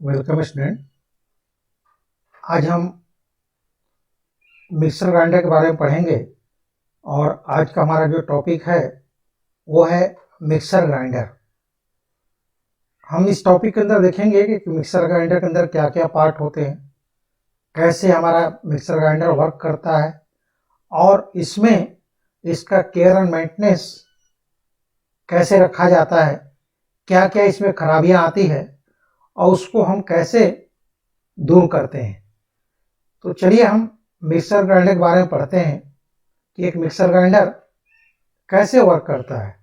Welcome student. आज हम mixer grinder के बारे में पढ़ेंगे और आज का हमारा जो टॉपिक है वो है मिक्सर ग्राइंडर। हम इस टॉपिक के अंदर देखेंगे कि मिक्सर ग्राइंडर के अंदर क्या क्या पार्ट होते हैं, कैसे हमारा मिक्सर ग्राइंडर वर्क करता है और इसमें इसका केयर एंड मेंटेनेंस कैसे रखा जाता है, क्या क्या इसमें खराबियां आती है और उसको हम कैसे दूर करते हैं। तो चलिए हम मिक्सर ग्राइंडर के बारे में पढ़ते हैं कि एक मिक्सर ग्राइंडर कैसे वर्क करता है।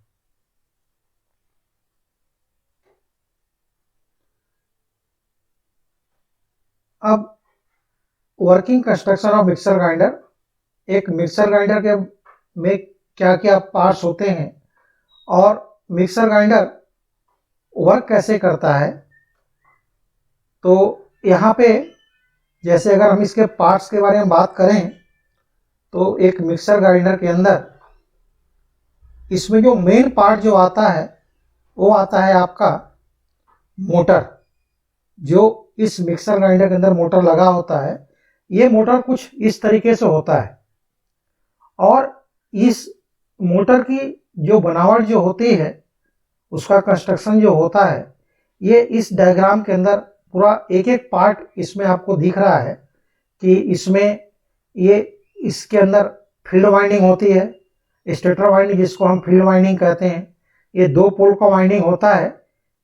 अब working construction of mixer grinder, एक मिक्सर ग्राइंडर के में क्या क्या पार्ट्स होते हैं और मिक्सर ग्राइंडर वर्क कैसे करता है। तो यहाँ पे जैसे अगर हम इसके पार्ट्स के बारे में बात करें तो एक मिक्सर ग्राइंडर के अंदर इसमें जो मेन पार्ट जो आता है वो आता है आपका मोटर। जो इस मिक्सर ग्राइंडर के अंदर मोटर लगा होता है, ये मोटर कुछ इस तरीके से होता है और इस मोटर की जो बनावट जो होती है, उसका कंस्ट्रक्शन जो होता है, ये इस डायग्राम के अंदर पूरा एक एक पार्ट इसमें आपको दिख रहा है कि इसमें ये इसके अंदर फील्ड वाइंडिंग होती है, स्टेटर वाइंडिंग जिसको हम फील्ड वाइंडिंग कहते हैं। ये 2 पोल का वाइंडिंग होता है,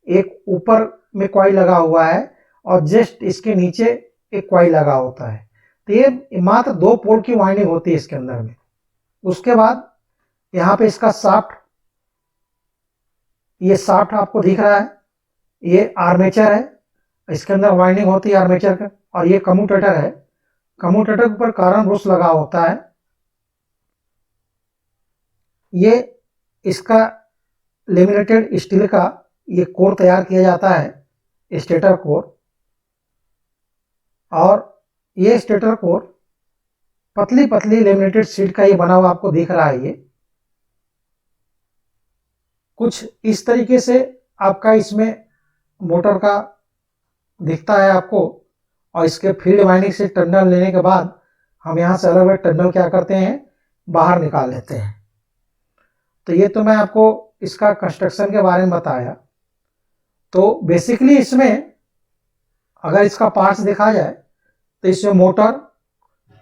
एक ऊपर में कॉइल लगा हुआ है और जस्ट इसके नीचे एक कॉइल लगा होता है। तो ये मात्र 2 पोल की वाइंडिंग होती है इसके अंदर में। उसके बाद यहाँ पे इसका शाफ्ट, ये शाफ्ट आपको दिख रहा है, ये आर्मेचर है, इसके अंदर वाइंडिंग होती है आर्मेचर का। और ये कम्यूटेटर है, कम्यूटेटर के ऊपर कारण ब्रश लगा होता है। ये इसका लेमिनेटेड स्टील का ये कोर तैयार किया जाता है, स्टेटर कोर। और ये स्टेटर कोर पतली पतली लेमिनेटेड शीट का ये बना हुआ आपको दिख रहा है। ये कुछ इस तरीके से आपका इसमें मोटर का दिखता है आपको। और इसके फील्ड वाइंडिंग से टर्मिनल लेने के बाद हम यहाँ से अलग अलग टर्मिनल क्या करते हैं, बाहर निकाल लेते हैं। तो ये तो मैं आपको इसका कंस्ट्रक्शन के बारे में बताया। तो बेसिकली इसमें अगर इसका पार्ट्स देखा जाए तो इसमें मोटर,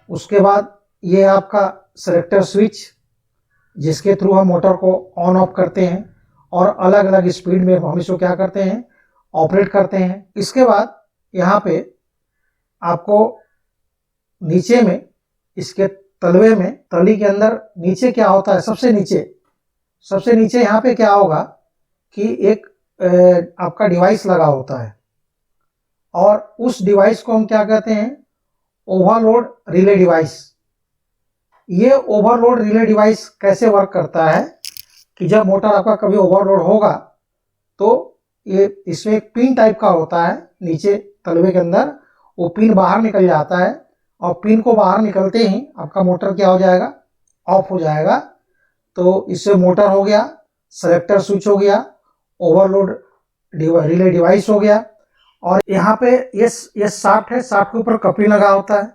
उसके बाद ये आपका सेलेक्टर स्विच जिसके थ्रू हम मोटर को ऑन ऑफ करते हैं और अलग अलग स्पीड में हम इसको क्या करते हैं, ऑपरेट करते हैं। इसके बाद यहाँ पे आपको नीचे में इसके तलवे में, तली के अंदर नीचे क्या होता है, सबसे नीचे यहाँ पे क्या होगा कि एक आपका डिवाइस लगा होता है और उस डिवाइस को हम क्या कहते हैं, ओवरलोड रिले डिवाइस। ये ओवरलोड रिले डिवाइस कैसे वर्क करता है कि जब मोटर आपका कभी ओवरलोड होगा तो ये इसमें एक पिन टाइप का होता है नीचे तलवे के अंदर, वो पिन बाहर निकल जाता है और पिन को बाहर निकलते ही आपका मोटर क्या हो जाएगा, ऑफ हो जाएगा। तो इससे मोटर हो गया, सेलेक्टर स्विच हो गया, ओवरलोड रिले डिवाइस हो गया। और यहाँ पे ये शाफ्ट है, शाफ्ट के ऊपर कपलिंग लगा होता है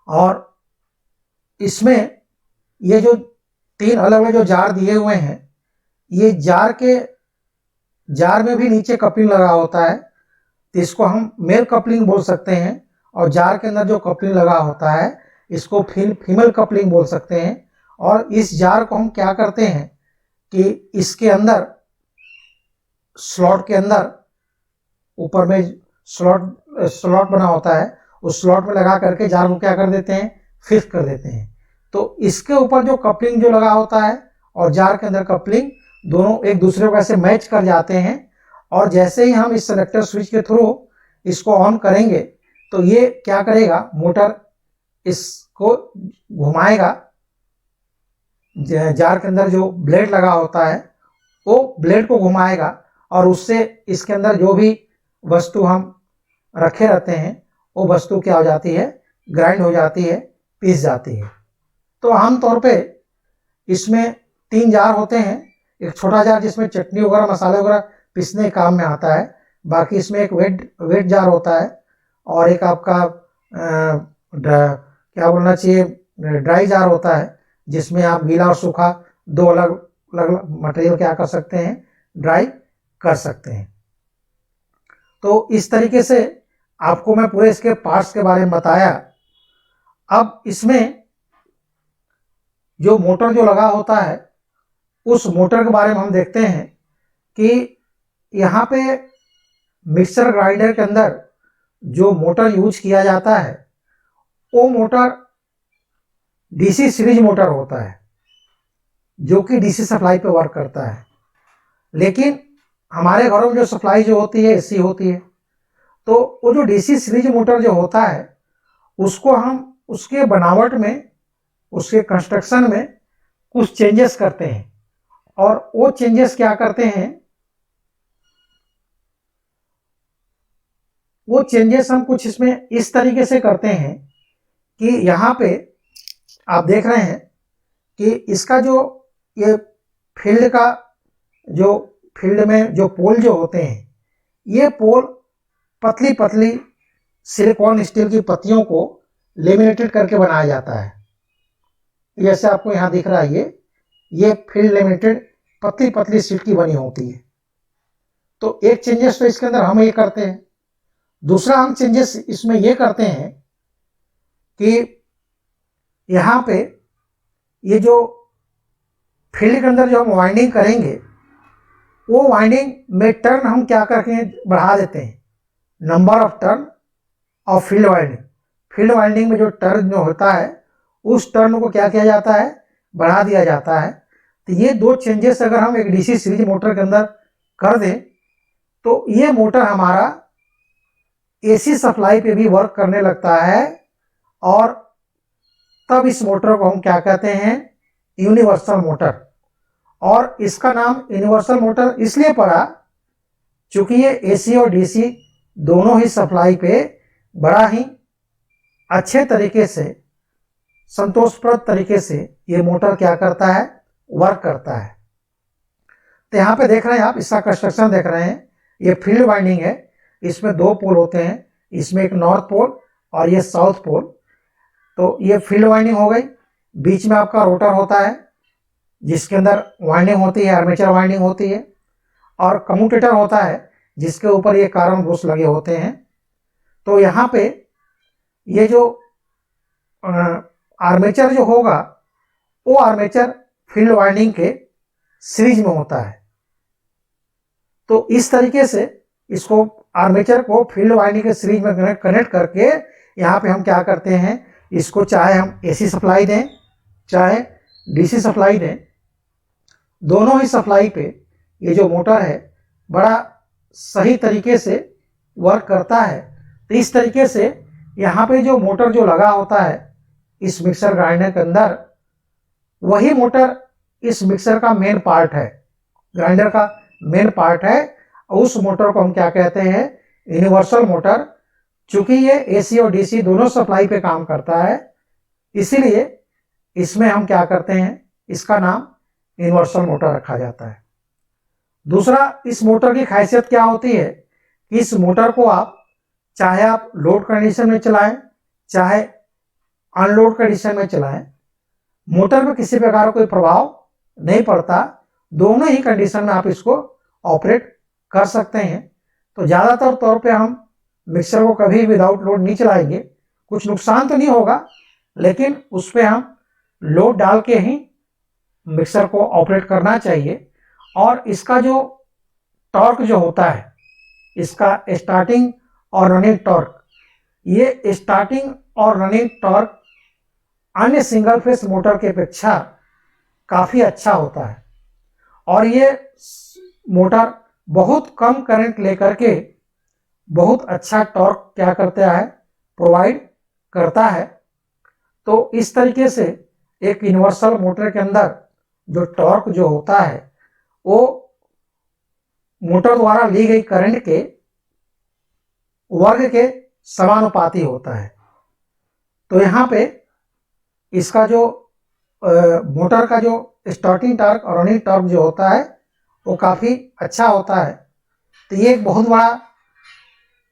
और इसमें ये जो 3 अलग अलग जो जार दिए हुए हैं, ये जार में भी नीचे कपलिंग लगा होता है। तो इसको हम मेल कपलिंग बोल सकते हैं और जार के अंदर जो कपलिंग लगा होता है इसको फीमेल कपलिंग बोल सकते हैं। और इस जार को हम क्या करते हैं कि इसके अंदर स्लॉट के अंदर ऊपर में स्लॉट बना होता है, उस स्लॉट में लगा करके जार को क्या कर देते हैं, फिक्स कर देते हैं। तो इसके ऊपर जो कपलिंग जो लगा होता है और जार के अंदर कपलिंग, दोनों एक दूसरे को ऐसे मैच कर जाते हैं। और जैसे ही हम इस सेलेक्टर स्विच के थ्रू इसको ऑन करेंगे तो ये क्या करेगा, मोटर इसको घुमाएगा। जार के अंदर जो ब्लेड लगा होता है वो ब्लेड को घुमाएगा और उससे इसके अंदर जो भी वस्तु हम रखे रहते हैं वो वस्तु क्या हो जाती है, ग्राइंड हो जाती है, पीस जाती है। तो आमतौर पे इसमें 3 जार होते हैं। एक छोटा जार जिसमें चटनी वगैरह मसाले वगैरह पीसने काम में आता है, बाकी इसमें एक वेट जार होता है और एक आपका क्या बोलना चाहिए, ड्राई जार होता है, जिसमें आप गीला और सूखा दो अलग अलग मटेरियल क्या कर सकते हैं, ड्राई कर सकते हैं। तो इस तरीके से आपको मैं पूरे इसके पार्ट्स के बारे में बताया। अब इसमें जो मोटर जो लगा होता है उस मोटर के बारे में हम देखते हैं कि यहाँ पे मिक्सर ग्राइंडर के अंदर जो मोटर यूज किया जाता है वो मोटर डीसी सीरीज मोटर होता है, जो कि डीसी सप्लाई पे वर्क करता है। लेकिन हमारे घरों में जो सप्लाई जो होती है एसी होती है, तो वो जो डीसी सीरीज मोटर जो होता है उसको हम उसके बनावट में, उसके कंस्ट्रक्शन में कुछ चेंजेस करते हैं। और वो चेंजेस क्या करते हैं, वो चेंजेस हम कुछ इसमें इस तरीके से करते हैं कि यहाँ पे आप देख रहे हैं कि इसका जो ये फील्ड का जो फील्ड में जो पोल जो होते हैं, ये पोल पतली पतली सिलिकॉन स्टील की पत्तियों को लेमिनेटेड करके बनाया जाता है। जैसे आपको यहाँ दिख रहा है, ये फील्ड लेमिनेटेड पतली पतली शीट की बनी होती है। तो एक चेंजेस तो इसके अंदर हम ये करते हैं। दूसरा हम चेंजेस इसमें ये करते हैं कि यहाँ पे ये जो फील्ड के अंदर जो हम वाइंडिंग करेंगे, वो वाइंडिंग में टर्न हम क्या करके बढ़ा देते हैं, नंबर ऑफ टर्न और फील्ड वाइंडिंग। फील्ड वाइंडिंग में जो टर्न जो होता है उस टर्न को क्या किया जाता है, बढ़ा दिया जाता है। तो ये दो चेंजेस अगर हम एक डीसी सीरीज मोटर के अंदर कर दें तो ये मोटर हमारा एसी सप्लाई पे भी वर्क करने लगता है। और तब इस मोटर को हम क्या कहते हैं, यूनिवर्सल मोटर। और इसका नाम यूनिवर्सल मोटर इसलिए पड़ा चूंकि ये एसी और डीसी दोनों ही सप्लाई पे बड़ा ही अच्छे तरीके से, संतोषप्रद तरीके से ये मोटर क्या करता है, वर्क करता है। तो यहाँ पे देख रहे हैं आप, इसका कंस्ट्रक्शन देख रहे हैं, ये फील्ड वाइंडिंग है। इसमें दो पोल होते हैं, इसमें एक नॉर्थ पोल और ये साउथ पोल। तो ये फील्ड वाइंडिंग हो गई। बीच में आपका रोटर होता है जिसके अंदर वाइंडिंग होती है, आर्मेचर वाइंडिंग होती है, और कम्यूटेटर होता है जिसके ऊपर ये कार्बन ब्रश लगे होते हैं। तो यहाँ पे ये जो आर्मेचर जो होगा वो आर्मेचर फील्ड वाइंडिंग के सीरीज में होता है। तो इस तरीके से इसको आर्मेचर को फील्ड वाइंडिंग के सीरीज में कनेक्ट करके यहाँ पे हम क्या करते हैं, इसको चाहे हम एसी सप्लाई दें चाहे डीसी सप्लाई दें, दोनों ही सप्लाई पे ये जो मोटर है बड़ा सही तरीके से वर्क करता है। तो इस तरीके से यहाँ पे जो मोटर जो लगा होता है इस मिक्सर ग्राइंडर के अंदर, वही मोटर इस मिक्सर का मेन पार्ट है, ग्राइंडर का मेन पार्ट है। उस मोटर को हम क्या कहते हैं, यूनिवर्सल मोटर। चूंकि ये एसी और डीसी दोनों सप्लाई पे काम करता है, इसीलिए इसमें हम क्या करते हैं, इसका नाम यूनिवर्सल मोटर रखा जाता है। दूसरा, इस मोटर की खासियत क्या होती है कि इस मोटर को आप चाहे आप लोड कंडीशन में चलाएं चाहे अनलोड कंडीशन में चलाएं, मोटर में किसी प्रकार का कोई प्रभाव नहीं पड़ता। दोनों ही कंडीशन में आप इसको ऑपरेट कर सकते हैं। तो ज़्यादातर तौर पे हम मिक्सर को कभी विदाउट लोड नहीं चलाएंगे। कुछ नुकसान तो नहीं होगा, लेकिन उस पर हम लोड डाल के ही मिक्सर को ऑपरेट करना चाहिए। और इसका जो टॉर्क जो होता है, इसका स्टार्टिंग और रनिंग टॉर्क, ये स्टार्टिंग और रनिंग टॉर्क अन्य सिंगल फेस मोटर के अपेक्षा काफ़ी अच्छा होता है। और ये मोटर बहुत कम करंट लेकर के बहुत अच्छा टॉर्क क्या करता है, प्रोवाइड करता है। तो इस तरीके से एक यूनिवर्सल मोटर के अंदर जो टॉर्क जो होता है वो मोटर द्वारा ली गई करंट के वर्ग के समानुपाती होता है। तो यहाँ पे इसका जो मोटर का जो स्टार्टिंग टॉर्क और रनिंग टॉर्क जो होता है वो काफ़ी अच्छा होता है। तो ये एक बहुत बड़ा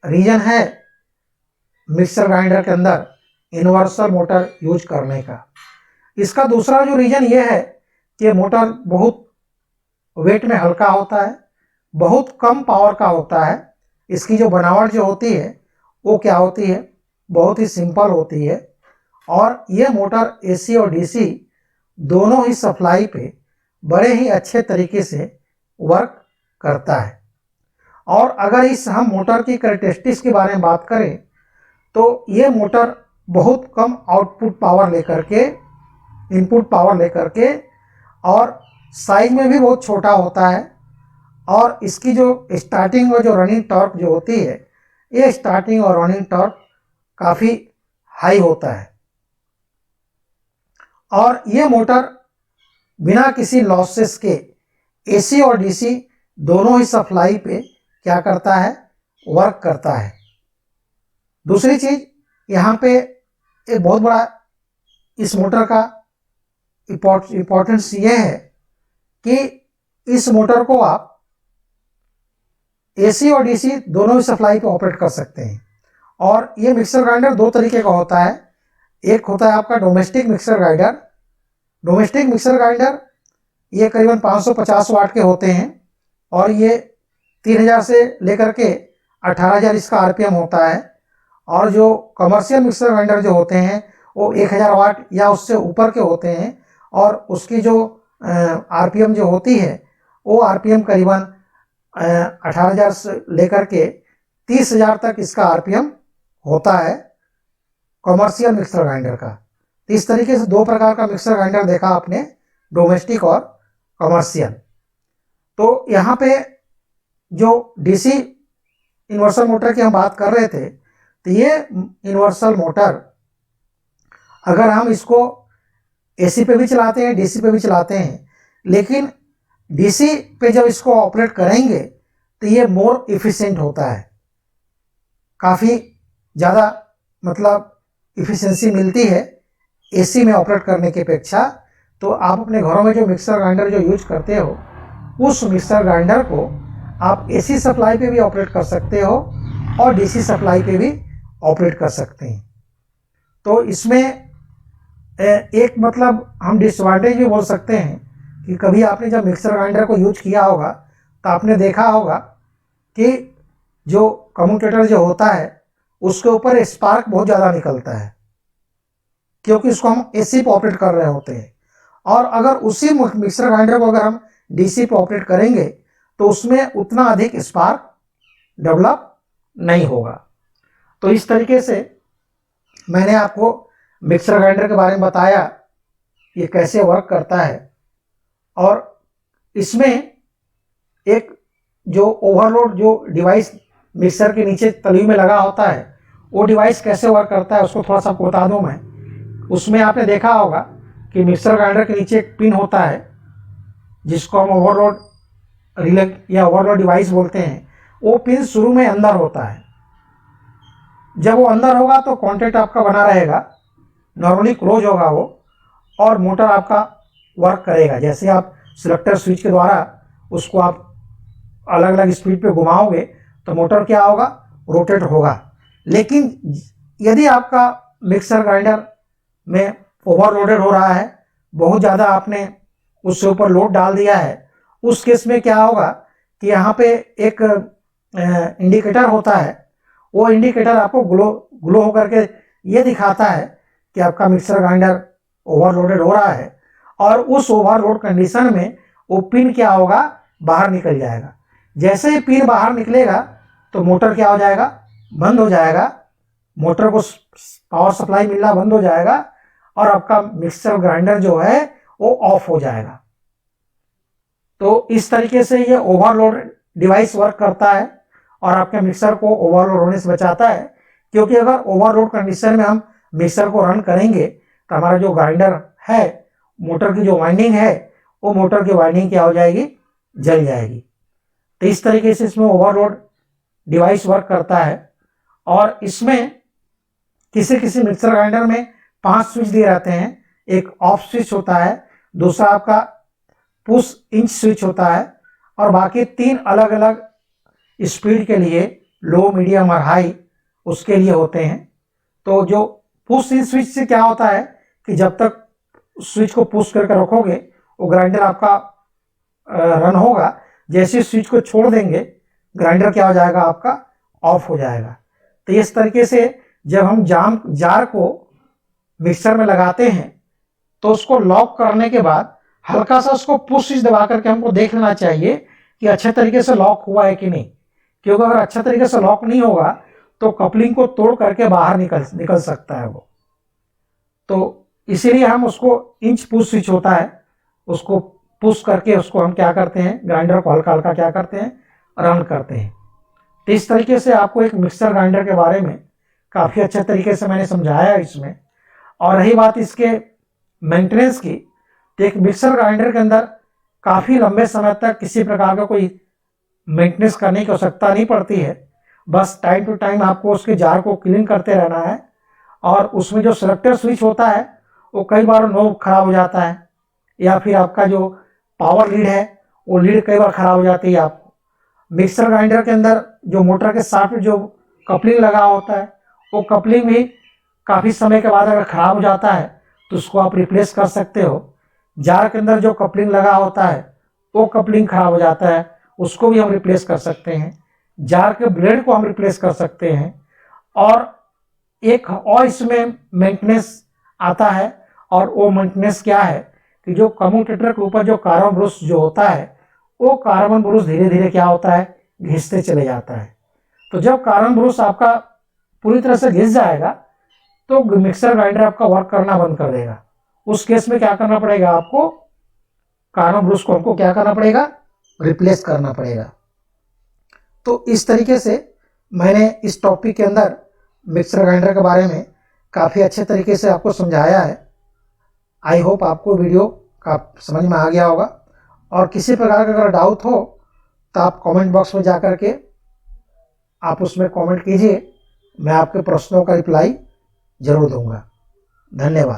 रीजन है मिक्सर ग्राइंडर के अंदर यूनिवर्सल मोटर यूज करने का। इसका दूसरा जो रीजन ये है कि मोटर बहुत वेट में हल्का होता है, बहुत कम पावर का होता है। इसकी जो बनावट जो होती है वो क्या होती है, बहुत ही सिंपल होती है। और ये मोटर एसी और डीसी दोनों ही सप्लाई पे बड़े ही अच्छे तरीके से वर्क करता है। और अगर इस हम मोटर की कैरेक्टरिस्टिक्स के बारे में बात करें तो ये मोटर बहुत कम आउटपुट पावर लेकर के, इनपुट पावर लेकर के, और साइज में भी बहुत छोटा होता है। और इसकी जो स्टार्टिंग और जो रनिंग टॉर्क जो होती है, ये स्टार्टिंग और रनिंग टॉर्क काफ़ी हाई होता है। और ये मोटर बिना किसी लॉसेस के एसी और डीसी दोनों ही सप्लाई पे क्या करता है, वर्क करता है। दूसरी चीज यहाँ पे एक बहुत बड़ा इस मोटर का इम्पोर्टेंस ये है कि इस मोटर को आप एसी और डीसी दोनों ही सप्लाई पे ऑपरेट कर सकते हैं। और ये मिक्सर ग्राइंडर दो तरीके का होता है। एक होता है आपका domestic mixer grinder. Domestic mixer grinder ये करीबन 550 वाट के होते हैं और ये 3000 से लेकर के 18000 इसका आरपीएम होता है। और जो कमर्शियल मिक्सर ग्राइंडर जो होते हैं वो 1000 वाट या उससे ऊपर के होते हैं और उसकी जो आरपीएम जो होती है वो आरपीएम करीबन 18000 से लेकर के 30000 तक इसका आरपीएम होता है कमर्शियल मिक्सर ग्राइंडर का। तो इस तरीके से दो प्रकार का मिक्सर ग्राइंडर देखा आपने, डोमेस्टिक और कमर्शियल। तो यहाँ पे जो डीसी यूनिवर्सल मोटर की हम बात कर रहे थे, तो ये यूनिवर्सल मोटर अगर हम इसको एसी पे भी चलाते हैं, डीसी पे भी चलाते हैं, लेकिन डीसी पे जब इसको ऑपरेट करेंगे तो ये मोर इफिशिएंट होता है, काफ़ी ज़्यादा मतलब इफिशिएंसी मिलती है एसी में ऑपरेट करने की अपेक्षा। तो आप अपने घरों में जो मिक्सर ग्राइंडर जो यूज करते हो, उस मिक्सर ग्राइंडर को आप एसी सप्लाई पे भी ऑपरेट कर सकते हो और डीसी सप्लाई पे भी ऑपरेट कर सकते हैं। तो इसमें एक मतलब हम डिसएडवांटेज भी बोल सकते हैं कि कभी आपने जब मिक्सर ग्राइंडर को यूज किया होगा तो आपने देखा होगा कि जो कम्यूटेटर जो होता है उसके ऊपर स्पार्क बहुत ज़्यादा निकलता है, क्योंकि उसको हम एसी पे ऑपरेट कर रहे होते हैं। और अगर उसी मिक्सर ग्राइंडर को अगर हम डीसी पे ऑपरेट करेंगे तो उसमें उतना अधिक स्पार्क डेवलप नहीं होगा। तो इस तरीके से मैंने आपको मिक्सर ग्राइंडर के बारे में बताया, ये कैसे वर्क करता है। और इसमें एक जो ओवरलोड जो डिवाइस मिक्सर के नीचे तली में लगा होता है, वो डिवाइस कैसे वर्क करता है उसको थोड़ा सा आपको बता दूं मैं। उसमें आपने देखा होगा कि मिक्सर ग्राइंडर के नीचे एक पिन होता है जिसको हम ओवरलोड रिले या ओवरलोड डिवाइस बोलते हैं। वो पिन शुरू में अंदर होता है, जब वो अंदर होगा तो कॉन्टैक्ट आपका बना रहेगा, नॉर्मली क्लोज होगा वो, और मोटर आपका वर्क करेगा। जैसे आप सिलेक्टर स्विच के द्वारा उसको आप अलग अलग स्पीड पे घुमाओगे तो मोटर क्या होगा, रोटेट होगा। लेकिन यदि आपका मिक्सर ग्राइंडर में ओवरलोडेड हो रहा है, बहुत ज़्यादा आपने उससे ऊपर लोड डाल दिया है, उस केस में क्या होगा कि यहाँ पे एक इंडिकेटर होता है। वो इंडिकेटर आपको ग्लो होकर के ये दिखाता है कि आपका मिक्सर ग्राइंडर ओवरलोडेड हो रहा है। और उस ओवरलोड कंडीशन में वो पिन क्या होगा, बाहर निकल जाएगा। जैसे ही पिन बाहर निकलेगा तो मोटर क्या हो जाएगा, बंद हो जाएगा, मोटर को पावर सप्लाई मिलना बंद हो जाएगा और आपका मिक्सर ग्राइंडर जो है वो ऑफ हो जाएगा। तो इस तरीके से ये ओवरलोड डिवाइस वर्क करता है और आपके मिक्सर को ओवरलोड होने से बचाता है। क्योंकि अगर ओवरलोड कंडीशन में हम मिक्सर को रन करेंगे तो हमारा जो ग्राइंडर है, मोटर की जो वाइंडिंग है, वो मोटर की वाइंडिंग क्या हो जाएगी, जल जाएगी। तो इस तरीके से इसमें ओवरलोड डिवाइस वर्क करता है। और इसमें किसी किसी मिक्सर ग्राइंडर में 5 स्विच दिए रहते हैं। एक ऑफ स्विच होता है, दूसरा आपका पुश इंच स्विच होता है, और बाकी 3 अलग अलग स्पीड के लिए लो, मीडियम और हाई उसके लिए होते हैं। तो जो पुश इन स्विच से क्या होता है कि जब तक स्विच को पुश करके रखोगे वो ग्राइंडर आपका रन होगा, जैसे स्विच को छोड़ देंगे ग्राइंडर क्या हो जाएगा, आपका ऑफ हो जाएगा। तो इस तरीके से जब हम जार को मिक्सर में लगाते हैं तो उसको लॉक करने के बाद हल्का सा उसको पुश स्विच दबा करके हमको देख लेना चाहिए कि अच्छे तरीके से लॉक हुआ है कि नहीं, क्योंकि अगर अच्छा तरीके से लॉक नहीं होगा तो कपलिंग को तोड़ करके बाहर निकल सकता है वो। तो इसीलिए हम उसको इंच पुश स्विच होता है, उसको पुश करके उसको हम क्या करते हैं, ग्राइंडर को हल्का हल्का क्या करते हैं, रन करते हैं। तो इस तरीके से आपको एक मिक्सर ग्राइंडर के बारे में काफ़ी अच्छे तरीके से मैंने समझाया इसमें। और रही बात इसके मेंटेनेंस की, तो एक मिक्सर ग्राइंडर के अंदर काफ़ी लंबे समय तक किसी प्रकार का कोई मेंटेनेंस करने की आवश्यकता नहीं पड़ती है। बस टाइम टू टाइम आपको उसके जार को क्लीन करते रहना है। और उसमें जो सेलेक्टर स्विच होता है वो कई बार नोब खराब हो जाता है, या फिर आपका जो पावर लीड है वो लीड कई बार खराब हो जाती है। आपको मिक्सर ग्राइंडर के अंदर जो मोटर के साथ जो कपलिंग लगा होता है वो कपलिंग भी काफ़ी समय के बाद अगर ख़राब हो जाता है तो उसको आप रिप्लेस कर सकते हो। जार के अंदर जो कपलिंग लगा होता है वो कपलिंग ख़राब हो जाता है, उसको भी हम रिप्लेस कर सकते हैं। जार के ब्लेड को हम रिप्लेस कर सकते हैं। और एक और इसमें मेंटेनेंस आता है, और वो मेंटेनेंस क्या है कि जो कम्यूटेटर के ऊपर जो कार्बन ब्रश जो होता है वो कार्बन ब्रश धीरे धीरे क्या होता है, घिसते चले जाता है। तो जब कार्बन ब्रश आपका पूरी तरह से घिस जाएगा तो मिक्सर ग्राइंडर आपका वर्क करना बंद कर देगा। उस केस में क्या करना पड़ेगा, आपको कार्बन ब्रश को हमको क्या करना पड़ेगा, रिप्लेस करना पड़ेगा। तो इस तरीके से मैंने इस टॉपिक के अंदर मिक्सर ग्राइंडर के बारे में काफ़ी अच्छे तरीके से आपको समझाया है। आई होप आपको वीडियो का समझ में आ गया होगा। और किसी प्रकार का अगर डाउट हो तो आप कमेंट बॉक्स में जा कर के आप उसमें कमेंट कीजिए, मैं आपके प्रश्नों का रिप्लाई जरूर दूंगा। धन्यवाद।